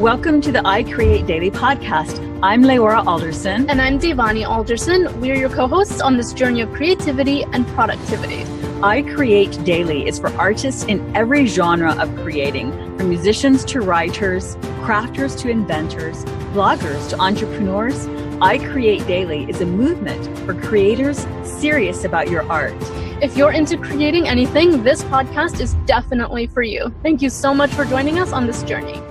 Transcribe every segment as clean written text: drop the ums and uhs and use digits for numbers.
Welcome to the I Create Daily podcast. I'm Leora Alderson. And I'm Devani Alderson. We are your co-hosts on this journey of creativity and productivity. I Create Daily is for artists in every genre of creating, from musicians to writers, crafters to inventors, bloggers to entrepreneurs. I Create Daily is a movement for creators serious about your art. If you're into creating anything, this podcast is definitely for you. Thank you so much for joining us on this journey.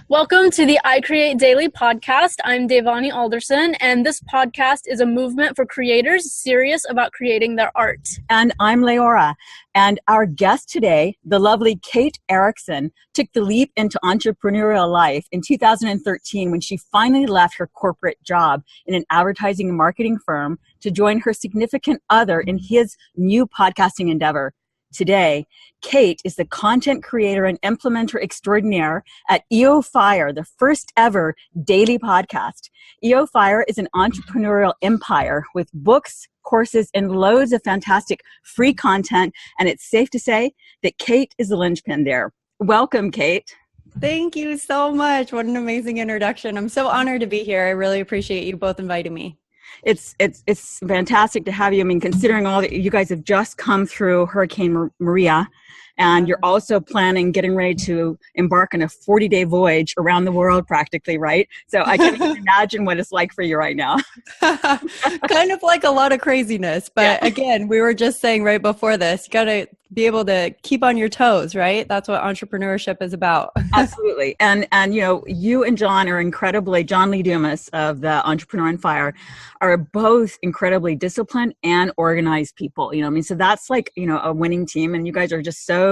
Welcome to the I Create Daily podcast. I'm Devani Alderson, and this podcast is a movement for creators serious about creating their art. And I'm Leora. And our guest today, the lovely Kate Erickson, took the leap into entrepreneurial life in 2013 when she finally left her corporate job in an advertising and marketing firm to join her significant other in his new podcasting endeavor. Today, Kate is the content creator and implementer extraordinaire at EOFire, the first ever daily podcast. EOFire is an entrepreneurial empire with books, courses, and loads of fantastic free content. And it's safe to say that Kate is the linchpin there. Welcome, Kate. Thank you so much. What an amazing introduction. I'm so honored to be here. I really appreciate you both inviting me. It's fantastic to have you. I mean, considering all that you guys have just come through Hurricane Maria, and you're also getting ready to embark on a 40-day voyage around the world practically, right? So I can't even imagine what it's like for you right now. Kind of like a lot of craziness. But Again, we were just saying right before this, you got to be able to keep on your toes, right? That's what entrepreneurship is about. Absolutely. And you know, you and John are John Lee Dumas of the Entrepreneur on Fire are both incredibly disciplined and organized people. You know, I mean, so that's like, you know, a winning team, and you guys are just so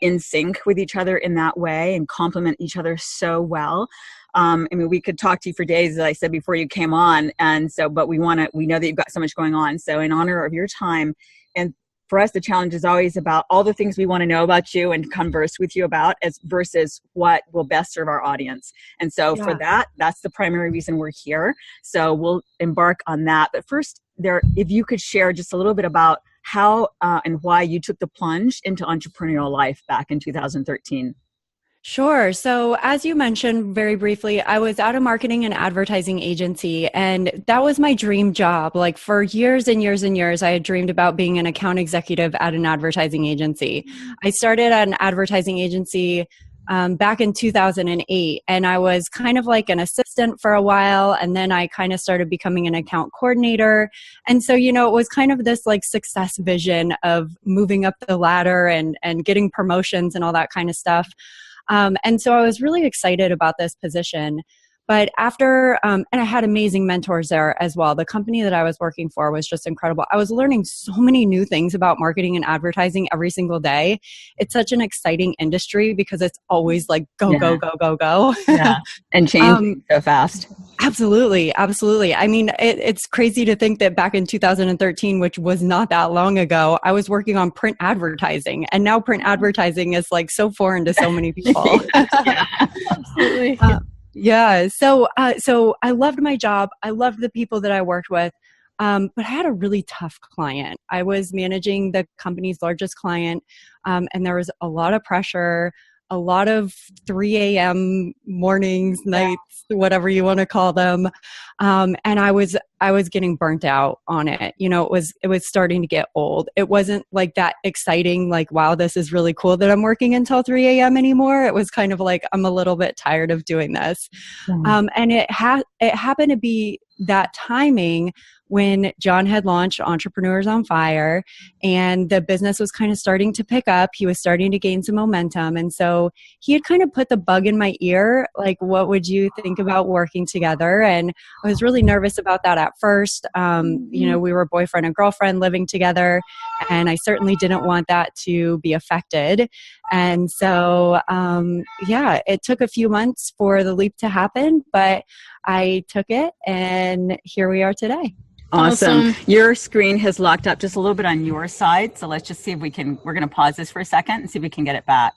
in sync with each other in that way and complement each other so well. I mean, we could talk to you for days, as I said before you came on. And so, but we know that you've got so much going on. So in honor of your time, and for us, the challenge is always about all the things we want to know about you and converse with you about versus what will best serve our audience. And so for that's the primary reason we're here. So we'll embark on that. But first, if you could share just a little bit about how and why you took the plunge into entrepreneurial life back in 2013. Sure. So as you mentioned very briefly, I was at a marketing and advertising agency, and that was my dream job. Like for years and years and years, I had dreamed about being an account executive at an advertising agency. I started at an advertising agency back in 2008, and I was kind of like an assistant for a while, and then I kind of started becoming an account coordinator. And so, you know, it was kind of this like success vision of moving up the ladder and getting promotions and all that kind of stuff. And so I was really excited about this position. But after, and I had amazing mentors there as well. The company that I was working for was just incredible. I was learning so many new things about marketing and advertising every single day. It's such an exciting industry because it's always like go, go, go, go, go. Yeah, and changing so fast. Absolutely. Absolutely. I mean, it's crazy to think that back in 2013, which was not that long ago, I was working on print advertising. And now print advertising is like so foreign to so many people. Yeah, absolutely. So I loved my job. I loved the people that I worked with. But I had a really tough client. I was managing the company's largest client, and there was a lot of pressure, a lot of 3 a.m. mornings, nights, whatever you want to call them. And I was getting burnt out on it. You know, it was starting to get old. It wasn't like that exciting, like, wow, this is really cool that I'm working until 3 a.m. anymore. It was kind of like, I'm a little bit tired of doing this. And it happened to be that timing when John had launched Entrepreneurs on Fire, and the business was kind of starting to pick up. He was starting to gain some momentum. And so he had kind of put the bug in my ear, like, what would you think about working together? And I was really nervous about that at first. You know, we were boyfriend and girlfriend living together, and I certainly didn't want that to be affected. And so, it took a few months for the leap to happen, but I took it, and here we are today. Awesome. Your screen has locked up just a little bit on your side. So let's just see if we're going to pause this for a second and see if we can get it back.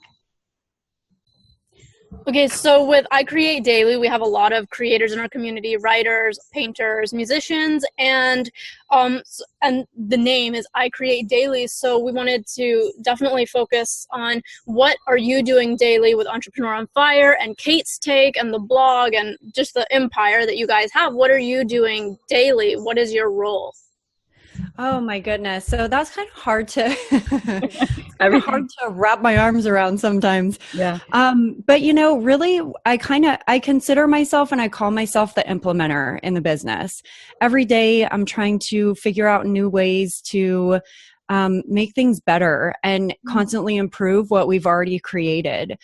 Okay, so with I Create Daily, we have a lot of creators in our community, writers, painters, musicians, and the name is I Create Daily. So we wanted to definitely focus on what are you doing daily with Entrepreneur on Fire and Kate's take and the blog and just the empire that you guys have. What are you doing daily? What is your role? Oh my goodness. So that's kind of hard to hard to wrap my arms around sometimes. Yeah. But really I consider myself and I call myself the implementer in the business. Every day I'm trying to figure out new ways to make things better and constantly improve what we've already created.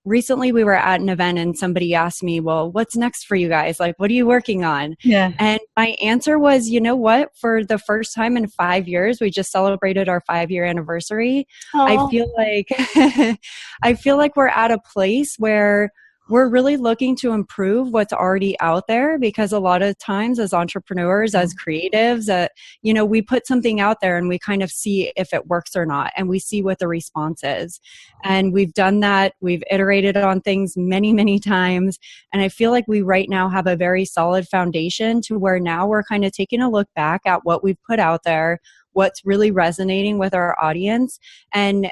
Recently we were at an event and somebody asked me, well, what's next for you guys? Like, what are you working on? Yeah. And my answer was, you know what? For the first time in 5 years, we just celebrated our 5-year anniversary. Aww. I feel like we're at a place where we're really looking to improve what's already out there, because a lot of times as entrepreneurs, as creatives, we put something out there and we kind of see if it works or not, and we see what the response is. And we've done that. We've iterated on things many, many times. And I feel like we right now have a very solid foundation to where now we're kind of taking a look back at what we've put out there, what's really resonating with our audience. And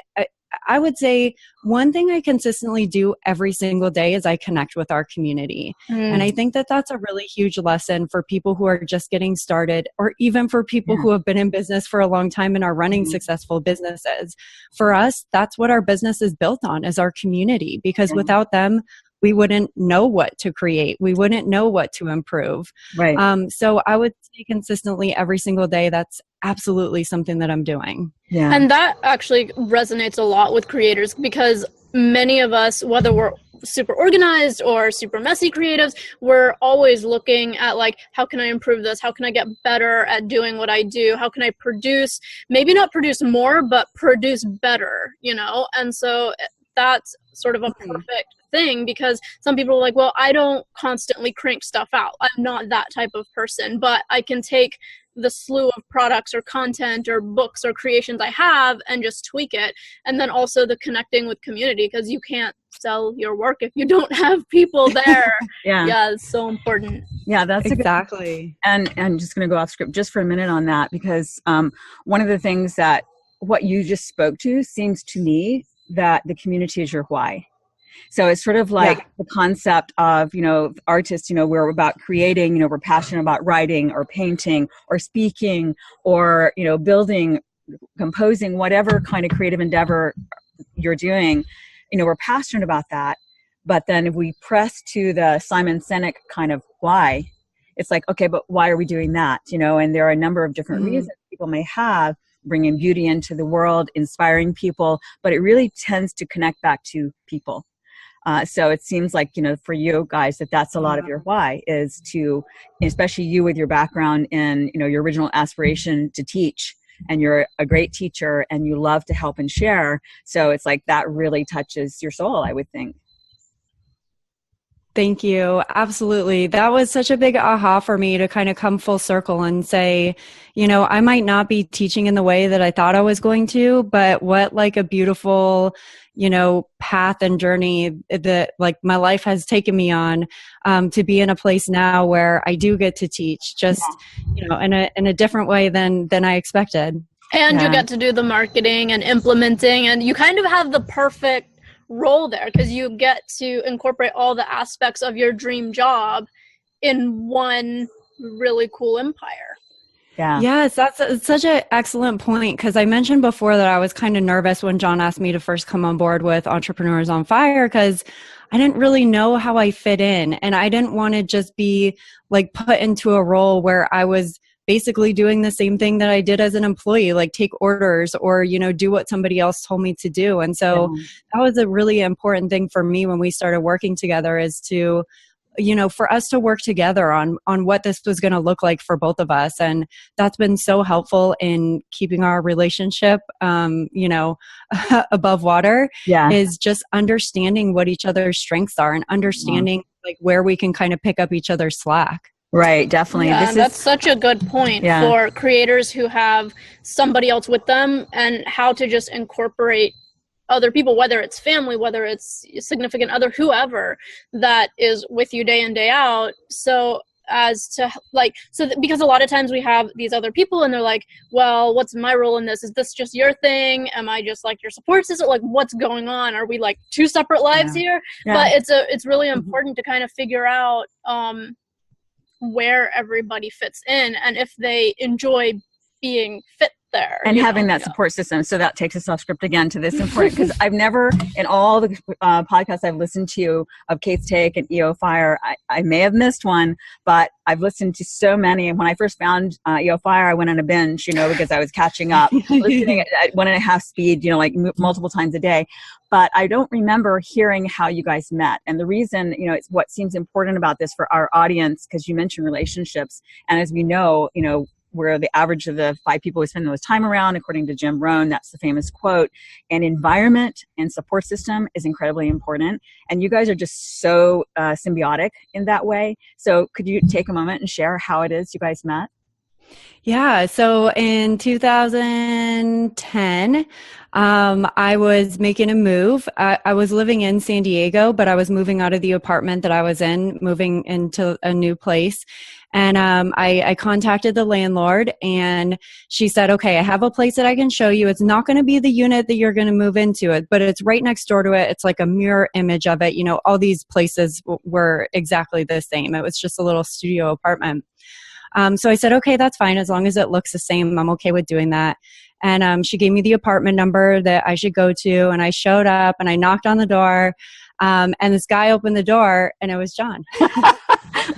I would say one thing I consistently do every single day is I connect with our community. And I think that that's a really huge lesson for people who are just getting started, or even for people who have been in business for a long time and are running successful businesses. For us, that's what our business is built on, is our community, because without them, we wouldn't know what to create. We wouldn't know what to improve. Right. So I would say consistently every single day, that's absolutely something that I'm doing. Yeah. And that actually resonates a lot with creators, because many of us, whether we're super organized or super messy creatives, we're always looking at like, how can I improve this? How can I get better at doing what I do? How can I produce, maybe not produce more, but produce better, And so that's sort of a perfect thing, because some people are like, well, I don't constantly crank stuff out. I'm not that type of person, but I can take the slew of products or content or books or creations I have and just tweak it. And then also the connecting with community, because you can't sell your work if you don't have people there. Yeah, it's so important. Yeah, that's exactly. And I'm just going to go off script just for a minute on that, because one of the things that what you just spoke to seems to me that the community is your why. So it's sort of like the concept of, artists, we're about creating, we're passionate about writing or painting or speaking or, building, composing, whatever kind of creative endeavor you're doing, we're passionate about that. But then if we press to the Simon Sinek kind of why, it's like, okay, but why are we doing that? And there are a number of different reasons people may have, bringing beauty into the world, inspiring people, but it really tends to connect back to people. So it seems like, for you guys, that's a lot of your why, is to, especially you with your background in, your original aspiration to teach, and you're a great teacher and you love to help and share. So it's like that really touches your soul, I would think. Thank you. Absolutely. That was such a big aha for me to kind of come full circle and say, I might not be teaching in the way that I thought I was going to, but what like a beautiful, path and journey that like my life has taken me on, to be in a place now where I do get to teach just, in a different way than I expected. And you get to do the marketing and implementing, and you kind of have the perfect role there, because you get to incorporate all the aspects of your dream job in one really cool empire. Yeah. Yes, that's such an excellent point, because I mentioned before that I was kind of nervous when John asked me to first come on board with Entrepreneurs on Fire, because I didn't really know how I fit in, and I didn't want to just be like put into a role where I was basically doing the same thing that I did as an employee, like take orders or, do what somebody else told me to do. And so that was a really important thing for me when we started working together, is to, for us to work together on what this was going to look like for both of us. And that's been so helpful in keeping our relationship, above water, is just understanding what each other's strengths are and understanding like where we can kind of pick up each other's slack. Right, definitely. Yeah, that's such a good point for creators who have somebody else with them, and how to just incorporate other people, whether it's family, whether it's significant other, whoever that is with you day in, day out. So as to like, because a lot of times we have these other people and they're like, well, what's my role in this? Is this just your thing? Am I just like your support system? Like, what's going on? Are we like two separate lives here? But it's really important to kind of figure out where everybody fits in and if they enjoy being fit there. And having that support system. So that takes us off script again to this important, because I've never, in all the podcasts I've listened to of Kate's Take and EOFire, I may have missed one, but I've listened to so many. And when I first found EOFire, I went on a binge, because I was catching up, listening at 1.5 speed, like multiple times a day. But I don't remember hearing how you guys met. And the reason, it's what seems important about this for our audience, because you mentioned relationships. And as we know, we're the average of the 5 people we spend the most time around, according to Jim Rohn. That's the famous quote. And environment and support system is incredibly important. And you guys are just so symbiotic in that way. So could you take a moment and share how it is you guys met? Yeah. So in 2010, I was making a move. I was living in San Diego, but I was moving out of the apartment that I was in, moving into a new place. And I contacted the landlord and she said, okay, I have a place that I can show you. It's not going to be the unit that you're going to move into it, but it's right next door to it. It's like a mirror image of it. All these places were exactly the same. It was just a little studio apartment. So I said, okay, that's fine. As long as it looks the same, I'm okay with doing that. And she gave me the apartment number that I should go to. And I showed up and I knocked on the door. And this guy opened the door and it was John.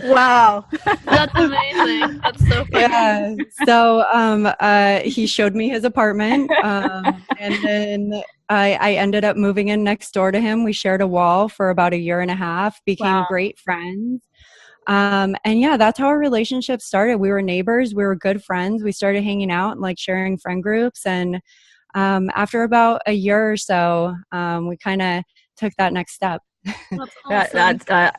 Wow. That's amazing. That's so funny. Yeah. So he showed me his apartment. And then I ended up moving in next door to him. We shared a wall for about 1.5 years, became great friends. And yeah, that's how our relationship started. We were neighbors. We were good friends. We started hanging out and like sharing friend groups. And after about 1 year or so, we kind of took that next step. That's awesome.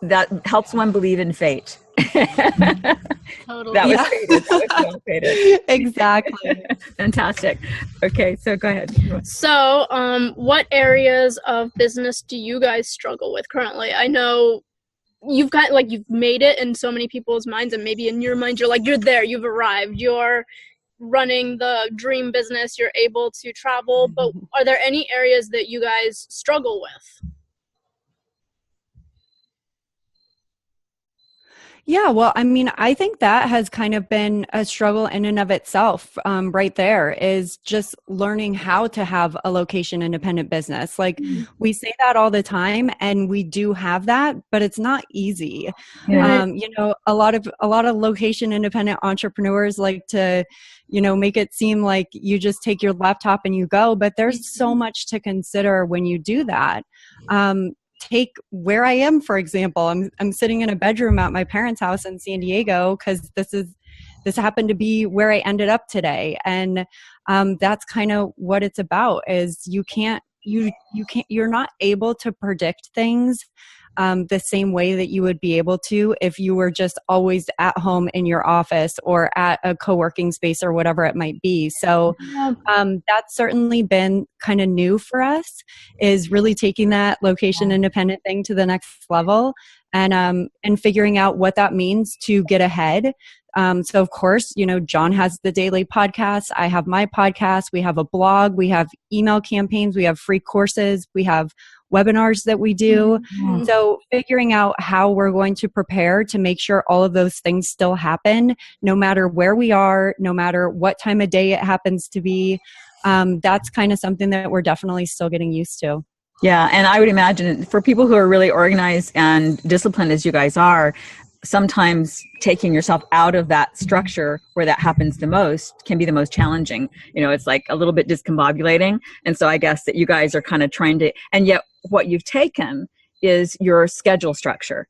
That helps one believe in fate. Totally. That was fated. That was well fated. Exactly. Fantastic. Okay, so go ahead. So, what areas of business do you guys struggle with currently? I know you've made it in so many people's minds, and maybe in your mind, you're there, you've arrived, you're running the dream business, you're able to travel, but are there any areas that you guys struggle with? Yeah, well, I mean, I think that has kind of been a struggle in and of itself. Right there is just learning how to have a location independent business. Like we say that all the time, and we do have that, but it's not easy. Yeah. A lot of location independent entrepreneurs like to, make it seem like you just take your laptop and you go, but there's so much to consider when you do that. Take where I am, for example. I'm sitting in a bedroom at my parents' house in San Diego because this happened to be where I ended up today, and that's kind of what it's about. Is you're not able to predict things the same way that you would be able to if you were just always at home in your office or at a co-working space or whatever it might be. So that's certainly been kind of new for us, is really taking that location independent thing to the next level and figuring out what that means to get ahead. So of course, John has the daily podcast. I have my podcast. We have a blog. We have email campaigns. We have free courses. We have webinars that we do. Mm-hmm. So figuring out how we're going to prepare to make sure all of those things still happen, no matter where we are, no matter what time of day it happens to be. That's kind of something that we're definitely still getting used to. Yeah. And I would imagine for people who are really organized and disciplined as you guys are, sometimes taking yourself out of that structure where that happens the most can be the most challenging. It's like a little bit discombobulating. And so I guess that you guys are kind of trying to, and yet what you've taken is your schedule structure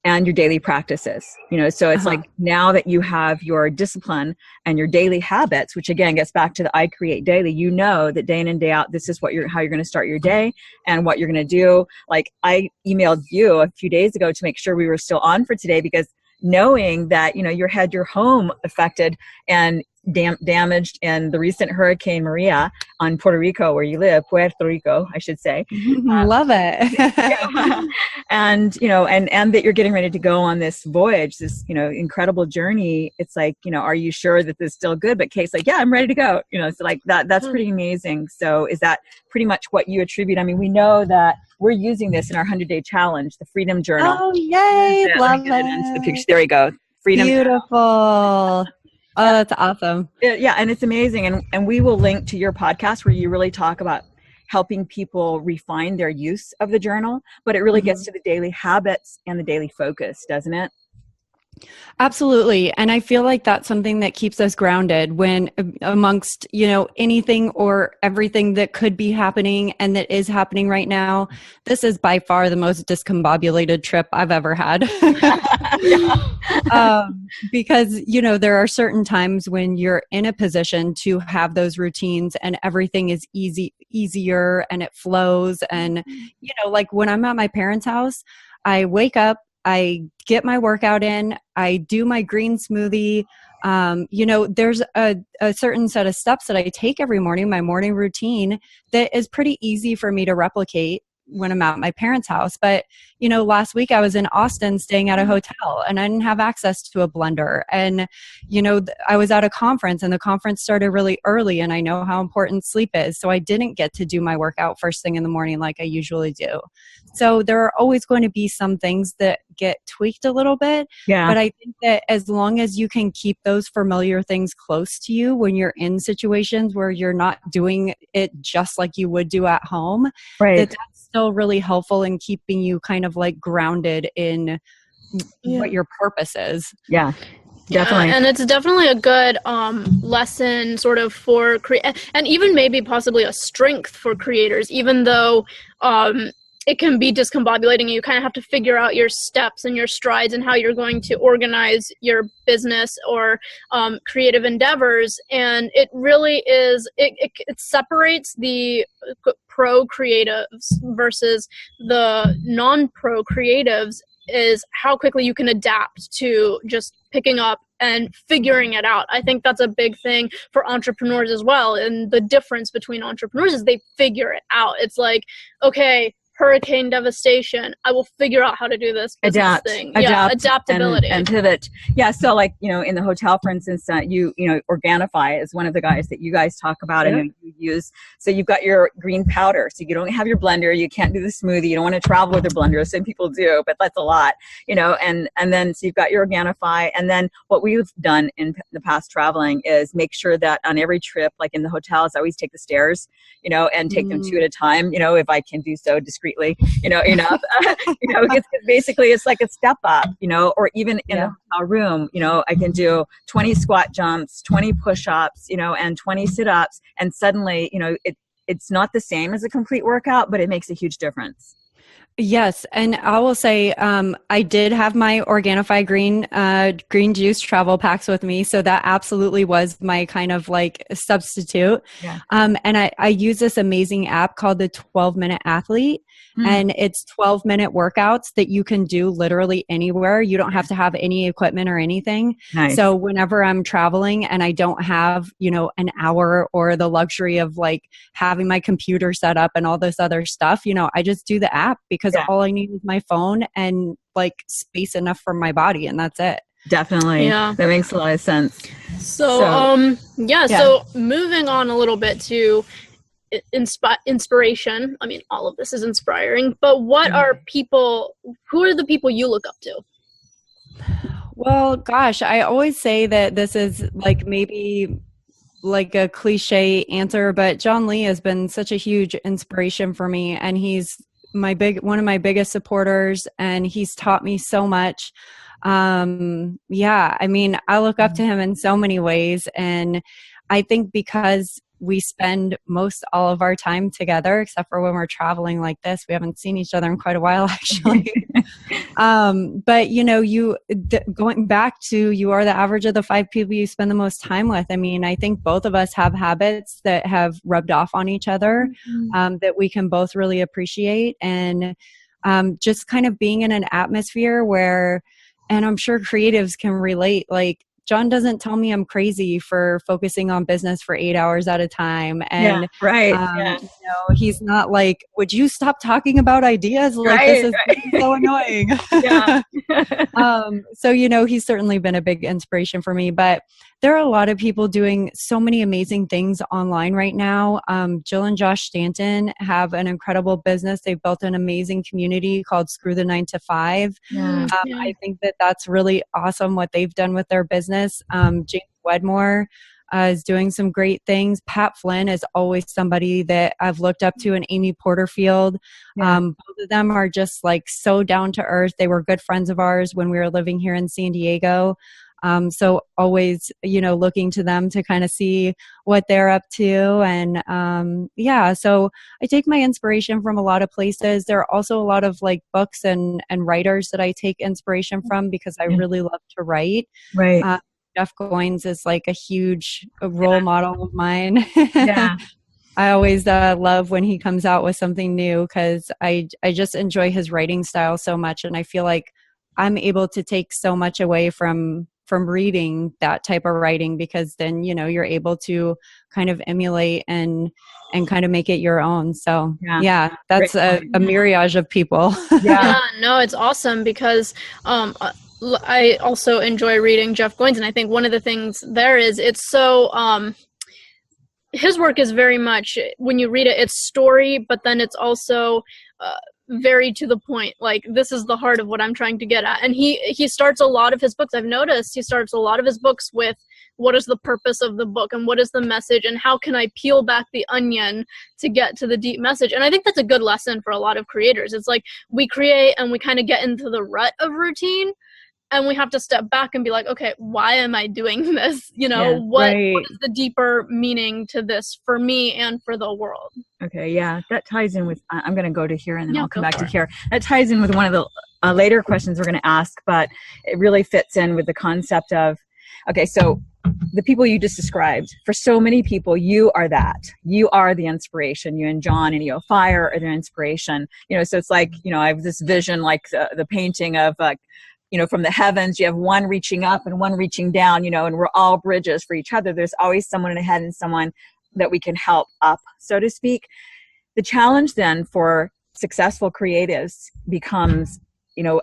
and your daily practices, so it's like now that you have your discipline and your daily habits, which again gets back to the I create daily, that day in and day out, this is how you're going to start your day and what you're going to do. Like I emailed you a few days ago to make sure we were still on for today, because knowing that, you had your home affected and damaged in the recent Hurricane Maria on Puerto Rico, where you live, Puerto Rico, I should say. Love it. And, and that you're getting ready to go on this voyage, this, incredible journey. It's like, are you sure that this is still good? But Kate's like, yeah, I'm ready to go. So like that's pretty amazing. So is that pretty much what you attribute? I mean, we know that we're using this in our 100-day challenge, the Freedom Journal. Oh, yay. Love it. The picture. There you go. Freedom. Beautiful. Oh, that's awesome. Yeah, and it's amazing. And we will link to your podcast where you really talk about helping people refine their use of the journal, but it really gets to the daily habits and the daily focus, doesn't it? Absolutely. And I feel like that's something that keeps us grounded when amongst, anything or everything that could be happening and that is happening right now. This is by far the most discombobulated trip I've ever had. Because, there are certain times when you're in a position to have those routines and everything is easier and it flows. And, like when I'm at my parents' house, I wake up, I get my workout in, I do my green smoothie. There's a certain set of steps that I take every morning, my morning routine, that is pretty easy for me to replicate when I'm at my parents' house. But, last week I was in Austin staying at a hotel and I didn't have access to a blender. And, I was at a conference and the conference started really early and I know how important sleep is. So I didn't get to do my workout first thing in the morning like I usually do. So there are always going to be some things that get tweaked a little bit. Yeah. But I think that as long as you can keep those familiar things close to you when you're in situations where you're not doing it just like you would do at home, right, that's still really helpful in keeping you kind of like grounded in what your purpose is. Yeah. Definitely. Yeah, and it's definitely a good lesson sort of for and even maybe possibly a strength for creators, even though it can be discombobulating. You kind of have to figure out your steps and your strides and how you're going to organize your business or creative endeavors. And it really is, it separates the pro creatives versus the non-pro creatives, is how quickly you can adapt to just picking up and figuring it out. I think that's a big thing for entrepreneurs as well. And the difference between entrepreneurs is they figure it out. It's like, okay, hurricane devastation, I will figure out how to do this business thing. Adaptability and pivot. Yeah. So like, in the hotel, for instance, Organifi is one of the guys that you guys talk about and you use. So you've got your green powder. So you don't have your blender. You can't do the smoothie. You don't want to travel with your blender. Some people do, but that's a lot, and then so you've got your Organifi. And then what we've done in the past traveling is make sure that on every trip, like in the hotels, I always take the stairs, and take them two at a time, if I can do so discreetly, enough, because basically it's like a step up, or even in a hotel room, I can do 20 squat jumps, 20 push-ups, and 20 sit-ups. And suddenly, it's not the same as a complete workout, but it makes a huge difference. Yes. And I will say, I did have my Organifi green juice travel packs with me. So that absolutely was my kind of like substitute. Yeah. And I use this amazing app called the 12-Minute Athlete. And it's 12-minute workouts that you can do literally anywhere. You don't have to have any equipment or anything. Nice. So whenever I'm traveling and I don't have, an hour or the luxury of like having my computer set up and all this other stuff, I just do the app because all I need is my phone and like space enough for my body, and that's it. Definitely. Yeah. That makes a lot of sense. So moving on a little bit to inspiration. I mean, all of this is inspiring, but who are the people you look up to? Well, gosh, I always say that this is like maybe like a cliche answer, but John Lee has been such a huge inspiration for me, and he's one of my biggest supporters, and he's taught me so much. I mean, I look up to him in so many ways, and I think because we spend most all of our time together, except for when we're traveling like this. We haven't seen each other in quite a while, actually. But, going back to, you are the average of the 5 people you spend the most time with. I mean, I think both of us have habits that have rubbed off on each other, that we can both really appreciate. And just kind of being in an atmosphere where, and I'm sure creatives can relate, like, John doesn't tell me I'm crazy for focusing on business for 8 hours at a time. And, he's not like, would you stop talking about ideas? Like, this is so annoying. So, he's certainly been a big inspiration for me, but there are a lot of people doing so many amazing things online right now. Jill and Josh Stanton have an incredible business. They've built an amazing community called Screw the 9 to 5. I think that that's really awesome what they've done with their business. James Wedmore is doing some great things. Pat Flynn is always somebody that I've looked up to, and Amy Porterfield. Both of them are just like so down to earth. They were good friends of ours when we were living here in San Diego. So always, looking to them to kind of see what they're up to. And so I take my inspiration from a lot of places. There are also a lot of like books and writers that I take inspiration from because I really love to write. Right. Jeff Goins is like a huge role model of mine. I always love when he comes out with something new because I just enjoy his writing style so much. And I feel like I'm able to take so much away from reading that type of writing, because then, you're able to kind of emulate and kind of make it your own. So that's a myriad of people. No, it's awesome because, I also enjoy reading Jeff Goins, and I think one of the things there is it's so his work is very much, when you read it, it's story, but then it's also very to the point. Like, this is the heart of what I'm trying to get at. And he starts a lot of his books. I've noticed he starts a lot of his books with what is the purpose of the book and what is the message and how can I peel back the onion to get to the deep message. And I think that's a good lesson for a lot of creators. It's like we create and we kind of get into the rut of routine. And we have to step back and be like, okay, why am I doing this? What is the deeper meaning to this for me and for the world? Okay, that ties in with, I'm going to go to here and then I'll come back to here. That ties in with one of the later questions we're going to ask, but it really fits in with the concept of, okay, so the people you just described, for so many people, you are that. You are the inspiration. You and John and EOFire are the inspiration. So it's like, I have this vision like the painting of from the heavens, you have one reaching up and one reaching down, and we're all bridges for each other. There's always someone ahead and someone that we can help up, so to speak. The challenge then for successful creatives becomes,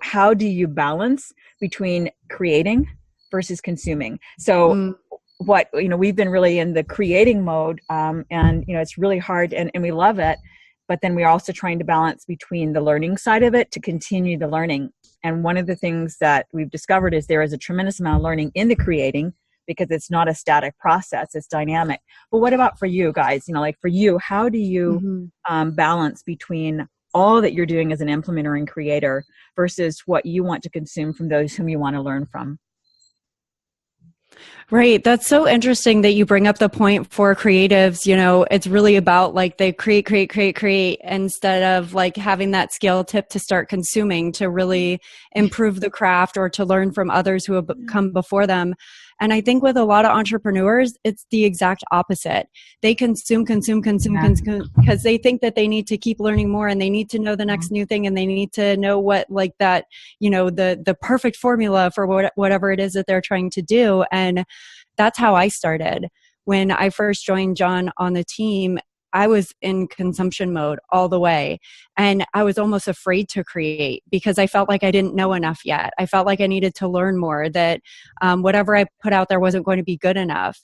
how do you balance between creating versus consuming? So we've been really in the creating mode, and, it's really hard and we love it. But then we're also trying to balance between the learning side of it to continue the learning. And one of the things that we've discovered is there is a tremendous amount of learning in the creating because it's not a static process, it's dynamic. But what about for you guys? Like for you, how do you balance between all that you're doing as an implementer and creator versus what you want to consume from those whom you want to learn from? Right. That's so interesting that you bring up the point for creatives. It's really about like they create instead of like having that skill tip to start consuming to really improve the craft or to learn from others who have come before them. And I think with a lot of entrepreneurs, it's the exact opposite. They consume because they think that they need to keep learning more and they need to know the next new thing and they need to know what like that, the perfect formula for whatever it is that they're trying to do. And that's how I started. When I first joined John on the team, I was in consumption mode all the way. And I was almost afraid to create because I felt like I didn't know enough yet. I felt like I needed to learn more, that whatever I put out there wasn't going to be good enough.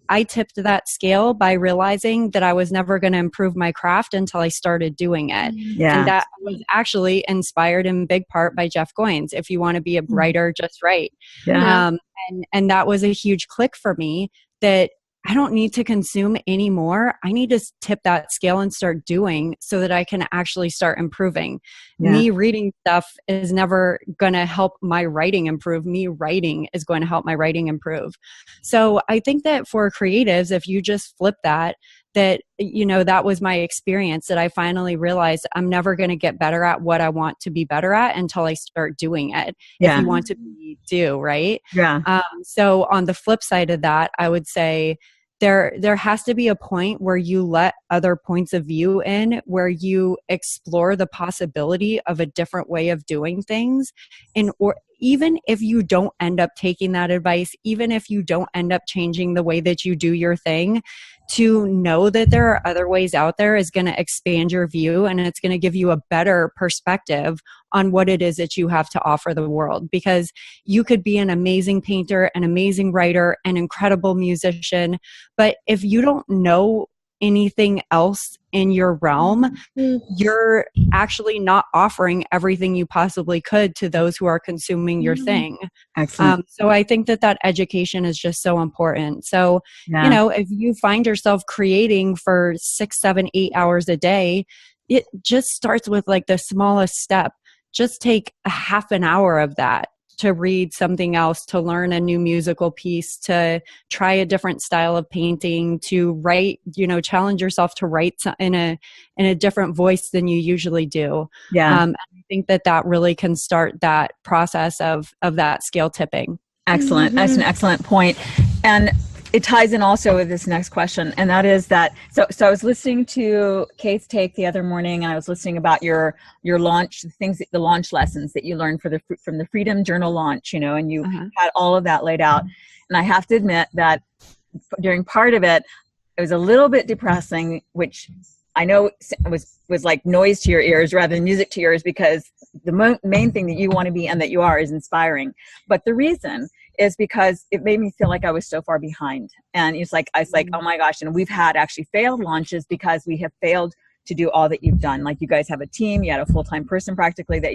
I tipped that scale by realizing that I was never going to improve my craft until I started doing it. Yeah. And that was actually inspired in big part by Jeff Goins. If you want to be a writer, just write. Yeah. And that was a huge click for me that I don't need to consume anymore. I need to tip that scale and start doing so that I can actually start improving. Yeah. Me reading stuff is never going to help my writing improve. Me writing is going to help my writing improve. So I think that for creatives, if you just flip that that was my experience, that I finally realized I'm never going to get better at what I want to be better at until I start doing it. Yeah. If you want to do, right? Yeah. So on the flip side of that, I would say there has to be a point where you let other points of view in, where you explore the possibility of a different way of doing things, even if you don't end up taking that advice, even if you don't end up changing the way that you do your thing, to know that there are other ways out there is going to expand your view, and it's going to give you a better perspective on what it is that you have to offer the world. Because you could be an amazing painter, an amazing writer, an incredible musician, but if you don't know anything else in your realm, you're actually not offering everything you possibly could to those who are consuming your thing. Excellent. So I think that education is just so important. So, you know, if you find yourself creating for 6, 7, 8 hours a day, it just starts with like the smallest step. Just take a half an hour of that to read something else, to learn a new musical piece, to try a different style of painting, to write, you know, challenge yourself to write in a different voice than you usually do. I think that really can start that process of that scale tipping. Excellent. That's an excellent point. And it ties in also with this next question, and that is that, so I was listening to Kate's take the other morning, and I was listening about your launch, the launch lessons that you learned from the Freedom Journal launch, you know, and you had all of that laid out. And I have to admit that during part of it, it was a little bit depressing, which I know was like noise to your ears rather than music to your ears, because the main thing that you want to be and that you are is inspiring. But the reason is because it made me feel like I was so far behind. And it's like, I was like, oh my gosh. And we've had actually failed launches because we have failed to do all that you've done. Like, you guys have a team, you had a full-time person practically that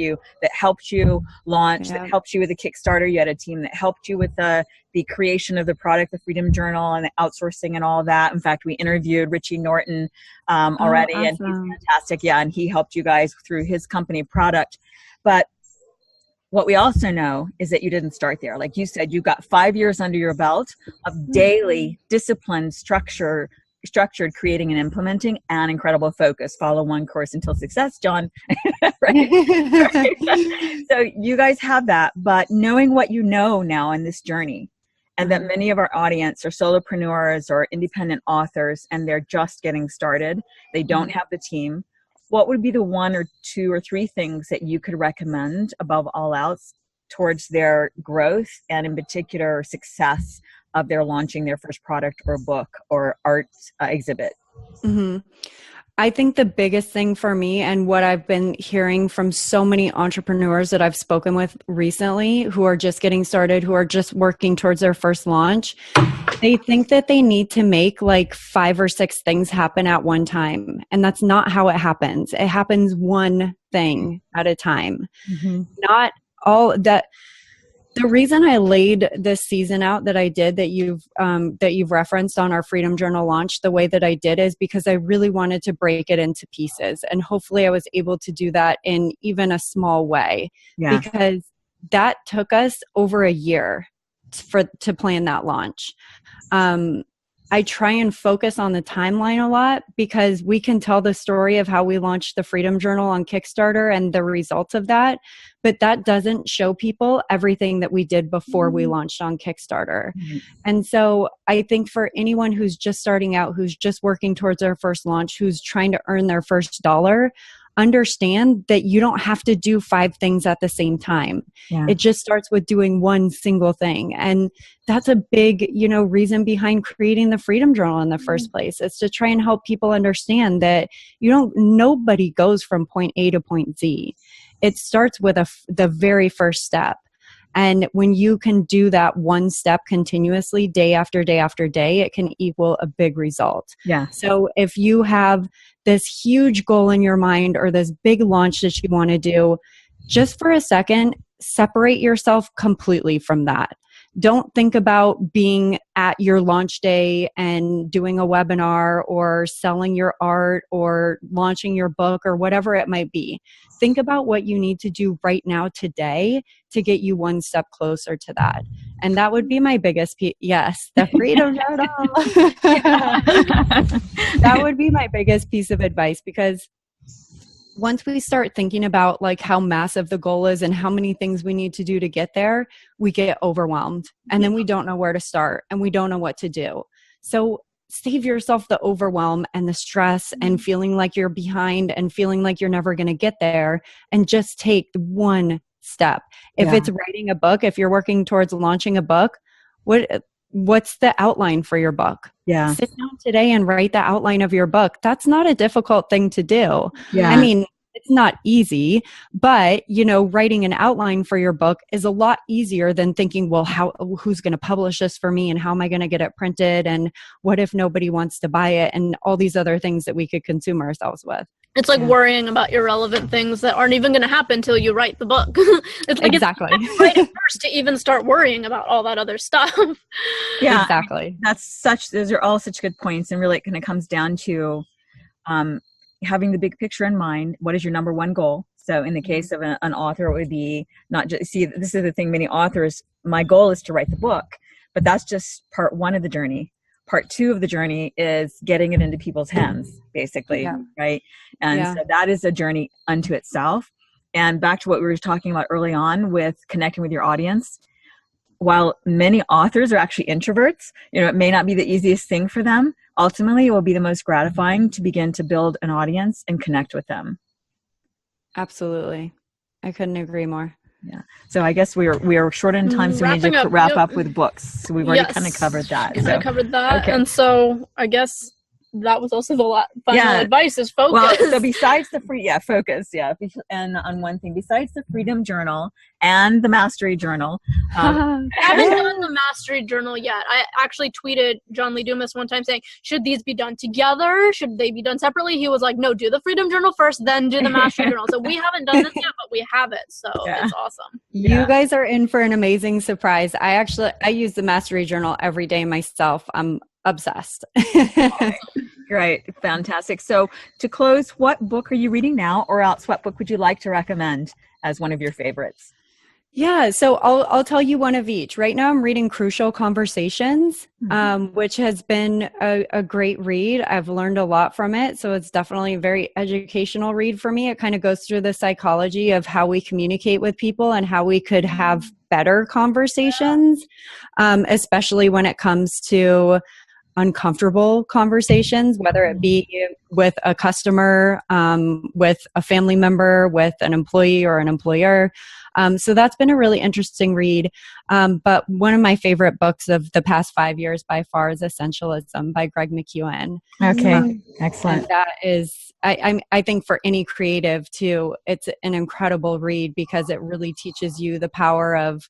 helped you launch, that helped you with the Kickstarter. You had a team that helped you with the creation of the product, the Freedom Journal, and the outsourcing and all that. In fact, we interviewed Richie Norton already, and he's fantastic. Yeah. And he helped you guys through his company product. But what we also know is that you didn't start there. Like you said, you got 5 years under your belt of daily disciplined structured creating and implementing, and incredible focus. Follow one course until success, John. Right? So you guys have that, but knowing what you know now in this journey, and that many of our audience are solopreneurs or independent authors, and they're just getting started. They don't have the team. What would be the 1 or 2 or 3 things that you could recommend above all else towards their growth, and in particular success of their launching their first product or book or art exhibit? I think the biggest thing for me, and what I've been hearing from so many entrepreneurs that I've spoken with recently who are just getting started, who are just working towards their first launch, they think that they need to make like 5 or 6 things happen at one time. And that's not how it happens. It happens one thing at a time. Not all that. The reason I laid this season out that I did, that you've referenced on our Freedom Journal launch, the way that I did, is because I really wanted to break it into pieces. And hopefully I was able to do that in even a small way, because that took us over a year to plan that launch. I try and focus on the timeline a lot, because we can tell the story of how we launched the Freedom Journal on Kickstarter and the results of that, but that doesn't show people everything that we did before we launched on Kickstarter. And so I think for anyone who's just starting out, who's just working towards their first launch, who's trying to earn their first dollar, understand that you don't have to do 5 things at the same time. It just starts with doing one single thing. And that's a big, reason behind creating the Freedom Journal in the first place. It's to try and help people understand that nobody goes from point A to point Z. It starts with the very first step. And when you can do that one step continuously, day after day after day, it can equal a big result. So if you have this huge goal in your mind, or this big launch that you want to do, just for a second, separate yourself completely from that. Don't think about being at your launch day and doing a webinar or selling your art or launching your book or whatever it might be. Think about what you need to do right now today to get you one step closer to that. And that would be my biggest yes, the Freedom Journal. That would be my biggest piece of advice, because once we start thinking about like how massive the goal is and how many things we need to do to get there, we get overwhelmed, and then we don't know where to start and we don't know what to do. So save yourself the overwhelm and the stress and feeling like you're behind and feeling like you're never going to get there, and just take one step. If it's writing a book, if you're working towards launching a book, what's the outline for your book? Yeah. Sit down today and write the outline of your book. That's not a difficult thing to do. Yeah. I mean, it's not easy, but writing an outline for your book is a lot easier than thinking, well, who's going to publish this for me and how am I going to get it printed? And what if nobody wants to buy it? And all these other things that we could consume ourselves with. It's like worrying about irrelevant things that aren't even going to happen until you write the book. It's like exactly. It's write it first to even start worrying about all that other stuff. Yeah, exactly. Those are all such good points, and really it kind of comes down to having the big picture in mind. What is your number one goal? So in the case of an author, it would be not just, this is the thing, many authors, my goal is to write the book, but that's just part one of the journey. Part two of the journey is getting it into people's hands, basically, right? And so that is a journey unto itself. And back to what we were talking about early on with connecting with your audience, while many authors are actually introverts, it may not be the easiest thing for them. Ultimately, it will be the most gratifying to begin to build an audience and connect with them. Absolutely. I couldn't agree more. Yeah. So I guess we are short on time, so we need to wrap up with books. So we've already kind of covered that. I covered that. Okay. And so I guess that was also the final advice is focus. Well, so besides the focus. And on one thing, besides the Freedom Journal and the Mastery Journal. I haven't done the Mastery Journal yet. I actually tweeted John Lee Dumas one time saying, should these be done together? Should they be done separately? He was like, no, do the Freedom Journal first, then do the Mastery Journal. So we haven't done this yet, but we have it. So it's awesome. You guys are in for an amazing surprise. I use the Mastery Journal every day myself. I'm obsessed. Great. Fantastic. So to close, what book are you reading now, or else what book would you like to recommend as one of your favorites? Yeah, so I'll tell you one of each. Right now I'm reading Crucial Conversations, which has been a great read. I've learned a lot from it. So it's definitely a very educational read for me. It kind of goes through the psychology of how we communicate with people and how we could have better conversations, especially when it comes to uncomfortable conversations, whether it be with a customer, with a family member, with an employee or an employer. So that's been a really interesting read. But one of my favorite books of the past 5 years by far is Essentialism by Greg McKeown. Okay, excellent. And that is, I think for any creative too, it's an incredible read because it really teaches you the power of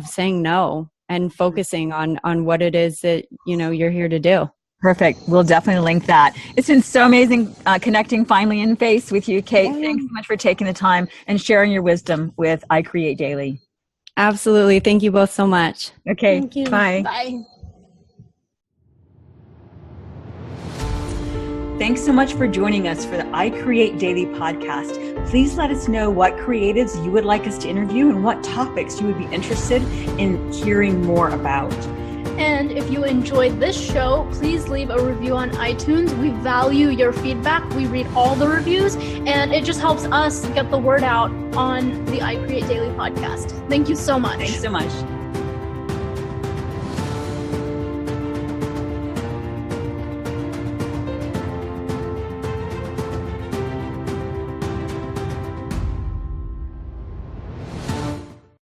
saying no and focusing on what it is that you're here to do. Perfect. We'll definitely link that. It's been so amazing connecting finally in face with you, Kate. Thanks so much for taking the time and sharing your wisdom with I Create Daily. Absolutely. Thank you both so much. Okay. Thank you. Bye. Bye. Thanks so much for joining us for the I Create Daily podcast. Please let us know what creatives you would like us to interview and what topics you would be interested in hearing more about. And if you enjoyed this show, please leave a review on iTunes. We value your feedback. We read all the reviews, and it just helps us get the word out on the I Create Daily podcast. Thank you so much. Thanks so much.